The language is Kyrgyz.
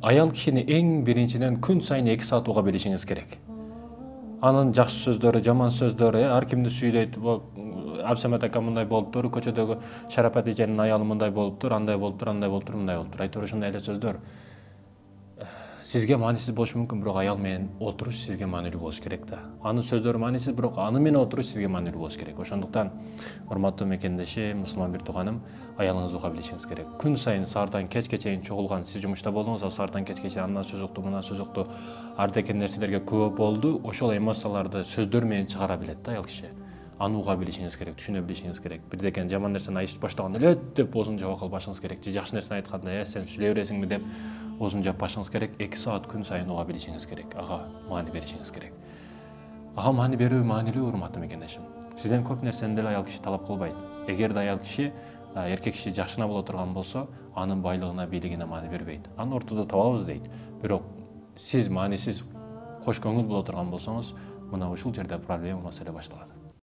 Аял кишини эң биринчиден күн сайын 2 саат уга билишиңиз керек. Анын жакшы сөздөрү, жаман сөздөрү, ар кимди сүйлөйт, Абсамат ака мындай болуптур, көчөдөгү Шарапат эженин аялы мындай болуптур, андай болуптур, андай болуптур, мындай болуптур. Айтор ушундай эле сөздөр сизге маанисиз болушу мүмкүн, бирок аял менен отуруш сизге маанилүү болуш керек да. Анын сөздөрү маанисиз, бирок аны менен отуруш сизге маанилүү болуш керек. Ошондуктан, урматтуу мекендеши, мусулман бир тууганым, аялыңызды уга билишиңиз керек. Күн сайын саардан кечке чейин чогулган, сиз жумушта болдуңуз, саардан кечке чейин андан сөз укту, мындан сөз укту, ардекен нерселерге күбө болду, ошол эмоцияларды сөздөр менен чыгара билет да аял киши. Аны уга билишиңиз керек, түшүнө билишиңиз керек. Бирдекен жаман нерсени айтып баштаганда элет деп оозун жаап калбашыңыз керек. Же жакшы нерсени айтканда, сен сүйлөй бересиңби деп оозун жаппашыңыз керек. 2 саат күн сайын уга билишиңиз керек. Ага маани беришиңиз керек. Ага маани берүү маанилүү, урматтуу мекендешим. Сизден көп нерсени деле аял киши талап кылбайт. Эгерде аял киши, эркек киши жакшына боло турган болсо, анын байлыгына, бийлигине маани бербейт. Аны ортодо табабыз дейт. Бирок сиз маанисиз кош көңүл боло турган болсоңуз, мына ушул жерде проблема, маселе башталат.